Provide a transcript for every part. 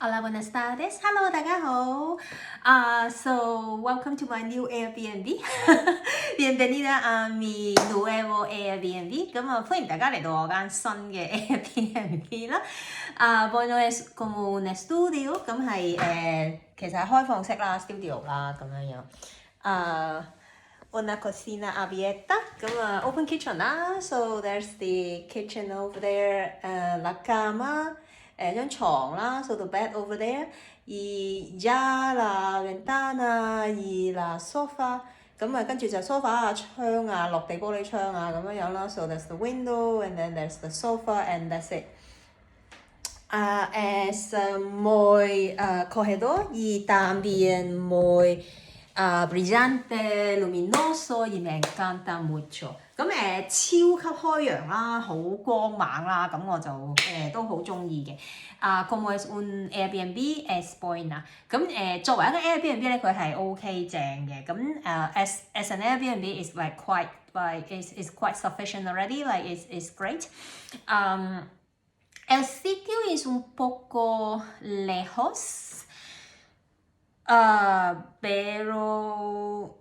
Hola, buenas tardes. Hello, 大家好。So welcome to my new Airbnb. Bienvenida a mi nuevo Airbnb. 咁歡迎大家嚟到我間新嘅 Airbnb 啦。Bueno es como un estudio， 咁係其實係開放式啦 ，studio 啦咁樣樣。Una cocina abierta， 咁open kitchen 啦。So there's the kitchen over there， la cama。張床啦 so the bed over there y ya la ventana y la sofa 咁跟住就 sofa 窗落地玻璃窗咁樣啦 so there's the window and then there's the sofa and that's it es muy corredor y también muy brillante, luminoso y me encanta mucho 咁超級開揚啦，好光猛啦，咁我就都好中意嘅。Como es un Airbnb es buena 咁作為一個 Airbnb 咧，佢係 OK 正嘅。咁as an Airbnb is like quite is quite sufficient already, like is great. El sitio es un poco lejos, pero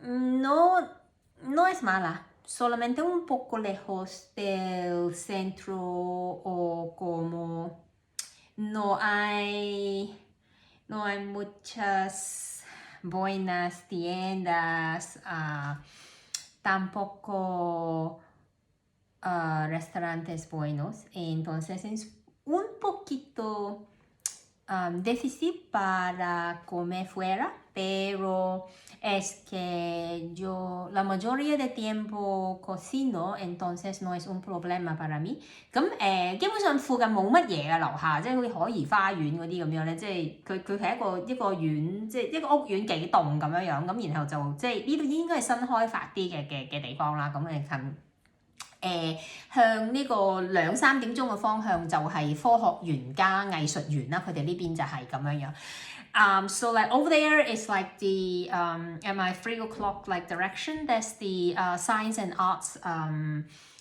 no es mala, solamente un poco lejos del centro o como no hay muchas buenas tiendas, tampoco restaurantes buenos, entonces es un poquito difícil para comer fuera, pero es que yo la mayoría de tiempo cocino, entonces no es un problema para mí. 咁基本上附近冇乜嘢嘅樓下，即係好似海怡花園嗰啲咁樣咧，即係佢係一個院，即係一個屋苑幾棟咁樣樣，咁然後就即係呢度應該係新開發啲嘅地方啦，咁近。向呢個2-3點鐘嘅方向就係科學園加藝術園啦，佢哋呢邊就係咁樣樣。So like over there is like the at my 3 o'clock like direction, there's the science and arts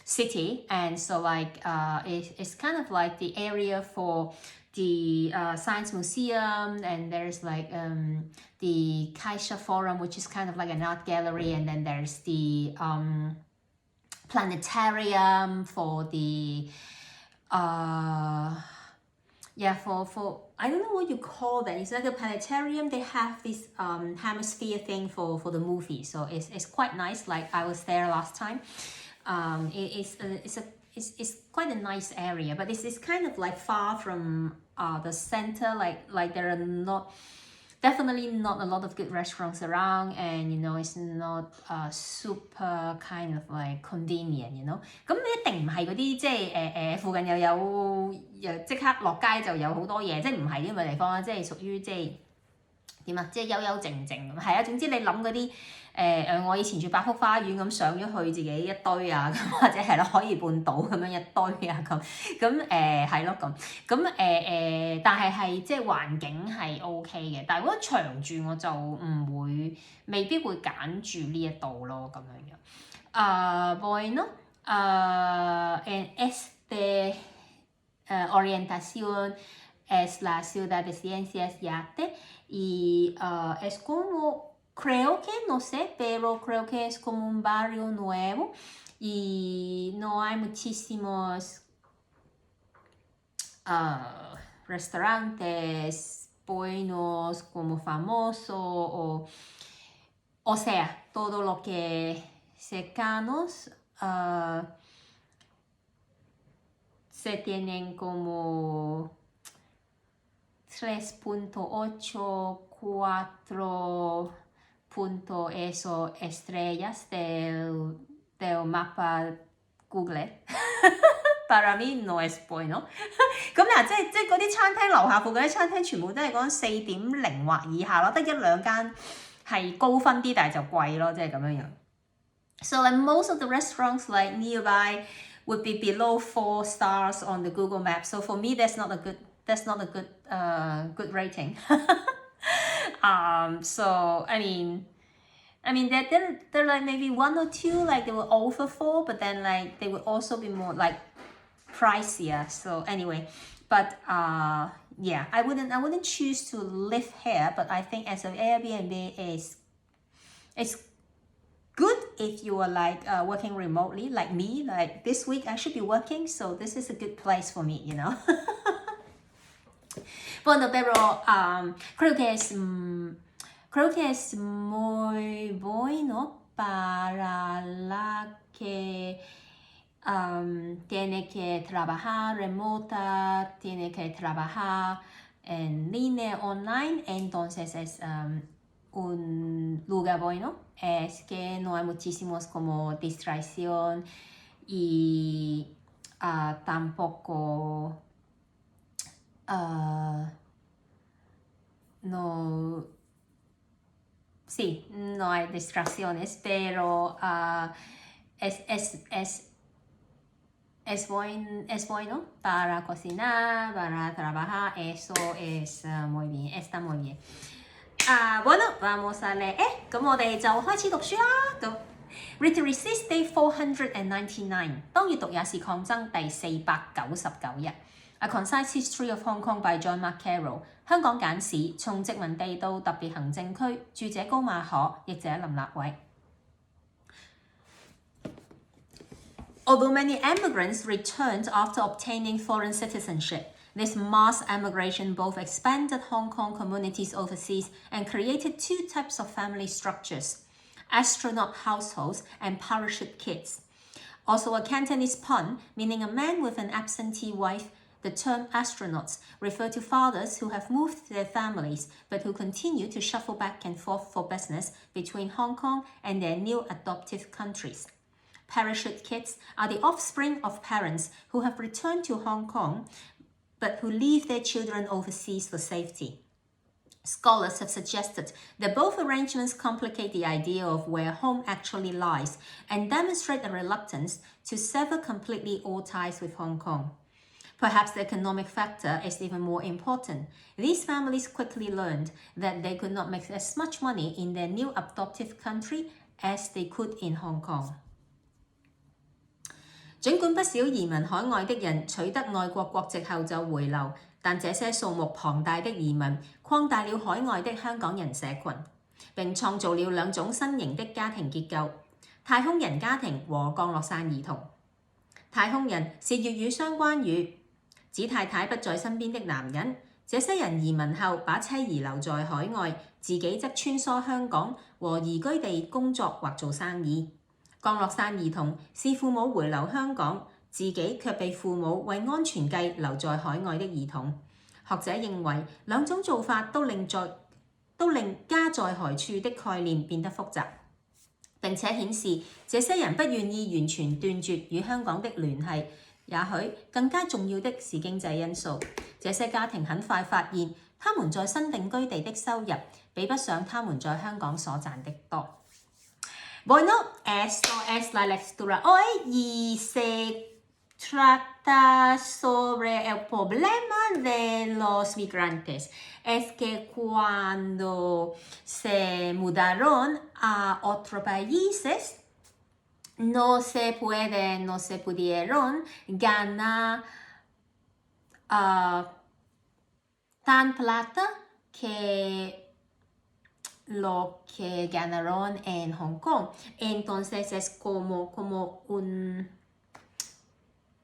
city, and so like it's kind of like the area for the science museum, and there's like the Kaisha Forum, which is kind of like an art gallery, and then there's the planetarium for the for I don't know what you call that. It's like a planetarium. They have this hemisphere thing for the movie, so it's quite nice. Like I was there last time. It's quite a nice area, but it's kind of like far from the center. Like there are definitely not a lot of good restaurants around, and it's not super kind of like convenient, 咁一定唔係嗰啲即係附近又即刻落街就有好多嘢，即係唔係啲咁嘅地方啦，即係屬於即係點啊，即係悠悠靜靜咁。係啊，總之你諗嗰啲我以前住百福花園咁上咗去自己一堆啊，咁或者係咯海怡半島咁樣一堆啊咁係咯咁但係即係環境係 OK 嘅，但係如果長住我就未必會揀住呢一度咯咁樣樣。Bueno, en esta orientación es la ciudad de ciencias y arte y es como creo que, no sé, pero creo que es como un barrio nuevo y no hay muchísimos restaurantes buenos como famoso o sea, todo lo que cercanos se tienen como 3.8, 4 eso estrellas del mapa Google. Para mí no es bueno. 咁嗱，即係嗰啲餐廳樓下附近啲餐廳全部都係講4.0或以下咯，得1-2間係高分啲，但係就貴咯，即係咁樣樣。So like most of the restaurants like nearby would be below 4 stars on the Google Maps. So for me, that's not a good rating. So I mean there like maybe 1 or 2 like they were over 4, but then like they would also be more like pricier. So anyway, But yeah, I wouldn't choose to live here, but I think as an Airbnb it's good if you are like working remotely like me. Like this week I should be working, so this is a good place for me, you know. Bueno, pero creo que es muy bueno para la que tiene que trabajar remota, tiene que trabajar en línea online, entonces es un lugar bueno. Es que no hay muchísimos como distracción y tampoco no hay distracciones, pero es bueno para cocinar, para trabajar, eso es muy bien, está muy bien. Bueno, vamos a leer. 咁我哋就開始讀書啦。咁 Read to Resist Day 499， 當閱讀也是抗爭第499日。A Concise History of Hong Kong by John Mark Carroll。 香港簡史，從殖民地到特別行政區，著者高馬可，譯者林立偉。Although many immigrants returned after obtaining foreign citizenship, this mass emigration both expanded Hong Kong communities overseas and created two types of family structures: astronaut households and parachute kids. Also a Cantonese pun, meaning a man with an absentee wife. The term astronauts refer to fathers who have moved their families but who continue to shuffle back and forth for business between Hong Kong and their new adoptive countries. Parachute kids are the offspring of parents who have returned to Hong Kong but who leave their children overseas for safety. Scholars have suggested that both arrangements complicate the idea of where home actually lies and demonstrate a reluctance to sever completely all ties with Hong Kong. Perhaps the economic factor is even more important. These families quickly learned that they could not make as much money in their new adoptive country as they could in Hong Kong. 儘管不少移民海外的人取得外國國籍後就回流，但這些數目龐大的移民擴大了海外的香港人社群，並創造了兩種新型的家庭結構：太空人家庭和降落傘兒童。太空人是粵語相關語，指太太不在身邊的男人。這些人移民後把妻兒留在海外，自己則穿梭香港和移居地工作或做生意。降落傘兒童是父母回流香港，自己卻被父母為安全計留在海外的兒童。學者認為兩種做法都令家在何處的概念變得複雜，並且顯示這些人不願意完全斷絕與香港的聯繫。也許更加重要的是經濟因素。這些家庭很快發現，他們在新定居地的收入比不上他們在香港所賺的多。Bueno, esto es la lectura hoy y se trata sobre el problema de los migrantes. Es que cuando se mudaron a otros países, no se pudieron ganar tan plata que lo que ganaron en Hong Kong. Entonces es como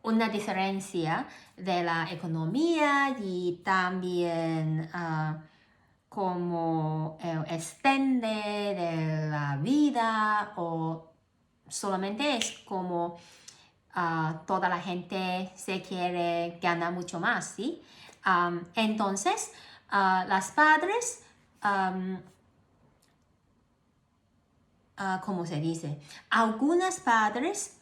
una diferencia de la economía y también como el extende de la vida, o solamente es como toda la gente se quiere ganar mucho más, ¿sí? Entonces, las padres, ¿cómo se dice? Algunas padres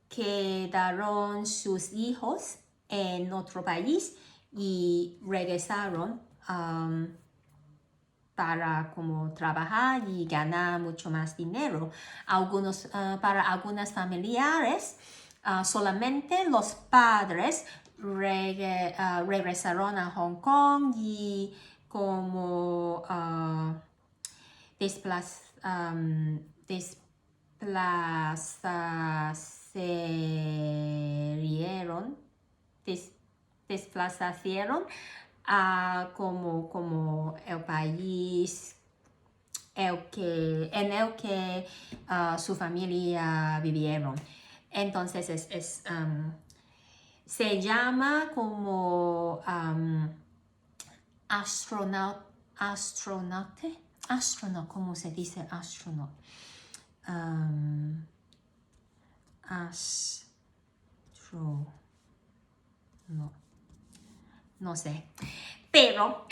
quedaron sus hijos en otro país y regresaron para como trabajar y ganar mucho más dinero. Para algunas familiares, solamente los padres regresaron a Hong Kong y como desplazaron desplazaron como el país en el que su familia vivieron. Entonces se llama como astronaut, ¿cómo se dice astronaut? No sé. Pero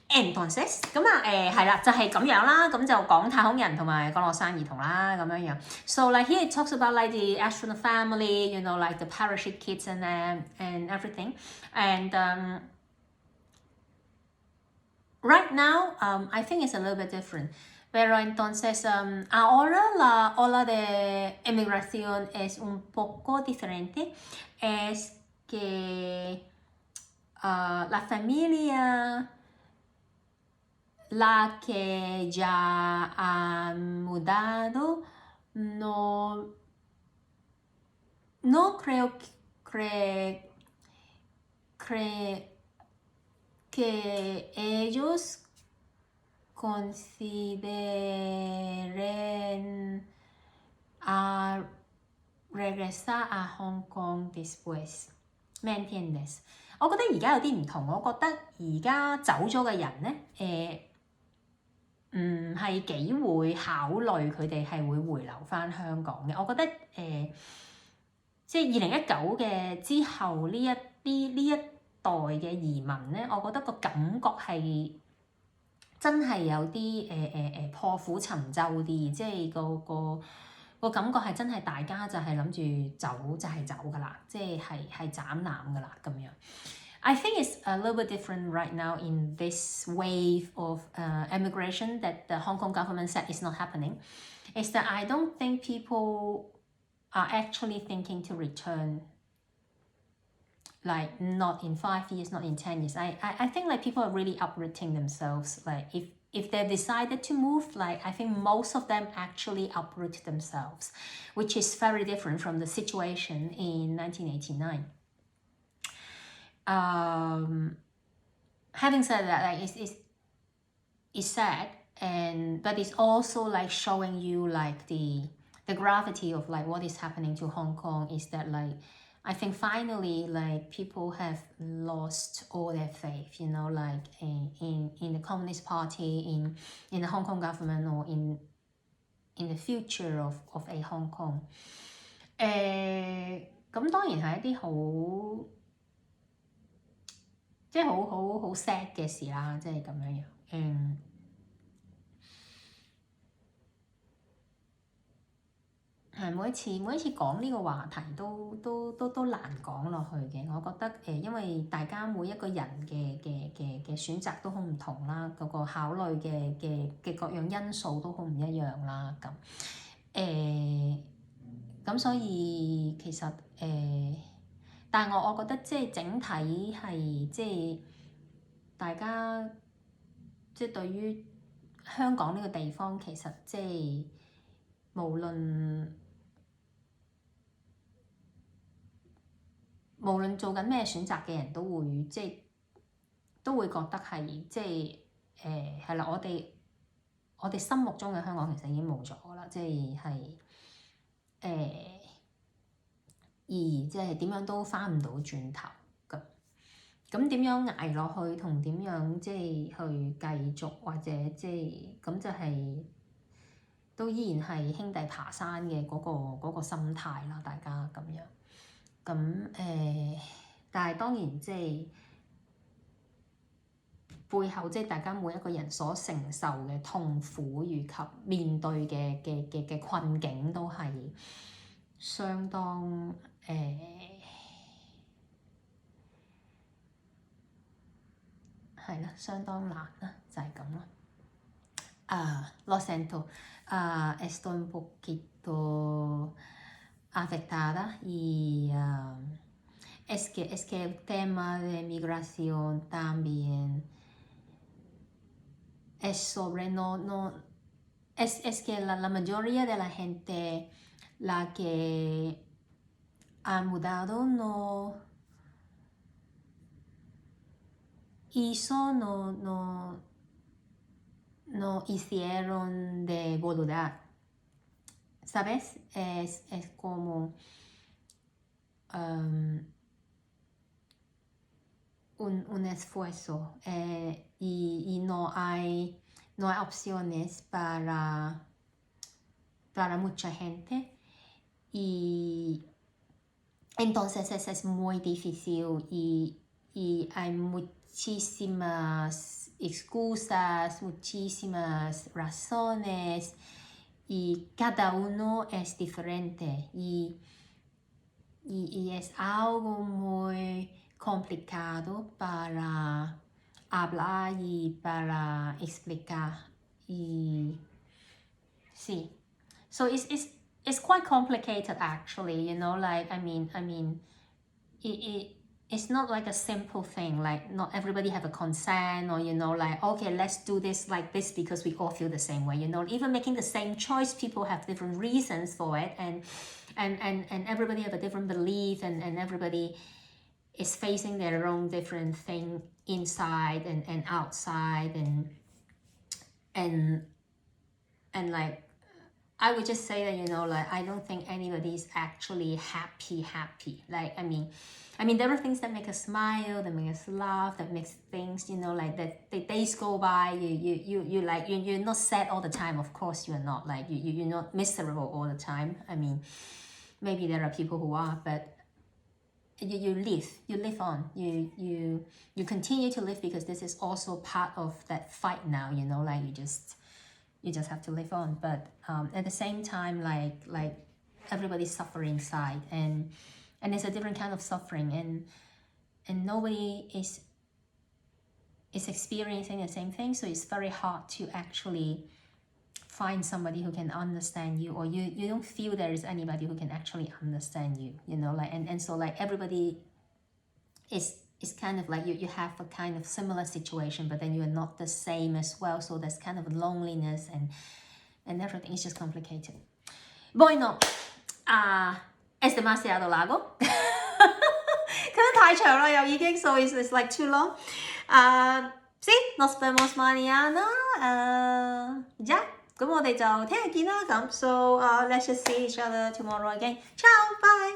entonces 咁係啦，就係咁樣啦，咁就講太空人同埋降落傘兒童啦，咁樣樣。So like here it talks about like the astronaut family, you know, like the parachute kids and everything. And right now, I think it's a little bit different. Pero entonces ahora la ola de emigración es un poco diferente. Es que la familia, la que ya han mudado, no creo que ellos consideren a regresar a Hong Kong después. ¿Me entiendes? 我覺得而家有啲唔同，我覺得而家走咗嘅人咧，唔係幾會考慮佢哋係會回流翻香港嘅。我覺得即係2019嘅之後呢一代嘅移民咧，我覺得個感覺係真係有啲破釜沉舟啲，即係個感覺係真係大家就係諗住走就係走㗎啦，即係斬纜㗎啦咁樣。I think it's a little bit different right now in this wave of immigration that the Hong Kong government said is not happening. Is that I don't think people are actually thinking to return, like not in 5 years, not in 10 years. I think like people are really uprooting themselves. Like if they've decided to move, like I think most of them actually uproot themselves, which is very different from the situation in 1989. Having said that, like it's sad, but it's also like showing you like the gravity of like what is happening to Hong Kong is that like I think finally like people have lost all their faith, you know, like in the Communist Party, in the Hong Kong government, or in the future of a Hong Kong. 咁當然係一啲好即係好 sad 嘅事啦，即係咁樣樣。每一次講呢個話題都難講落去嘅。我覺得因為大家每一個人嘅選擇都好唔同啦，嗰個考慮嘅各樣因素都好唔一樣啦。咁所以其實但係我覺得即係整體係即係大家即係對於香港呢個地方其實即係無論做緊咩選擇嘅人都會即係都會覺得係即係係啦，我哋心目中嘅香港其實已經冇咗啦，即係而即係點樣都翻唔到轉頭咁點樣捱落去同點樣即係去繼續或者即係咁就係都依然係兄弟爬山嘅嗰個心態啦，大家咁樣。咁但係當然即係背後即係大家每一個人所承受嘅痛苦以及面對嘅困境都係相當係啦，相當難啦，就係咁咯。Lo siento, estoy un poquito afectada y es que el tema de migración también es sobre es que la mayoría de la gente la que ha mudado eso no hicieron de voluntad, ¿sabes? Es como un esfuerzo y no hay opciones para mucha gente y entonces eso es muy difícil y hay muchísimas excusas, muchísimas razones y cada uno es diferente y es algo muy complicado para hablar y para explicar y sí. So it's quite complicated actually, you know, like I mean it's not like a simple thing, like not everybody have a consent or, you know, like, okay, let's do this like this because we all feel the same way, you know, even making the same choice, people have different reasons for it and everybody have a different belief and everybody is facing their own different thing inside and outside and like I would just say that, you know, like I don't think anybody is actually happy. Like I mean there are things that make us smile, that make us laugh, that makes things, you know, like that the days go by, you like you're not sad all the time. Of course you're not, like you're not miserable all the time. I mean, maybe there are people who are, but you live on, you continue to live because this is also part of that fight now, you know, like you just have to live on, but at the same time, like everybody's suffering inside, and it's a different kind of suffering, and nobody is experiencing the same thing, so it's very hard to actually find somebody who can understand you, or you don't feel there is anybody who can actually understand you, you know, like and so like everybody is kind of like you have a kind of similar situation, but then you are not the same as well, so there's kind of loneliness and everything is just complicated. Bueno, es demasiado largo. 可能太長啦又已經 so it's like too long. Sí, nos vemos mañana. Ya, 咁我哋就聽日見啦咁 so let's just see each other tomorrow again. Ciao, bye.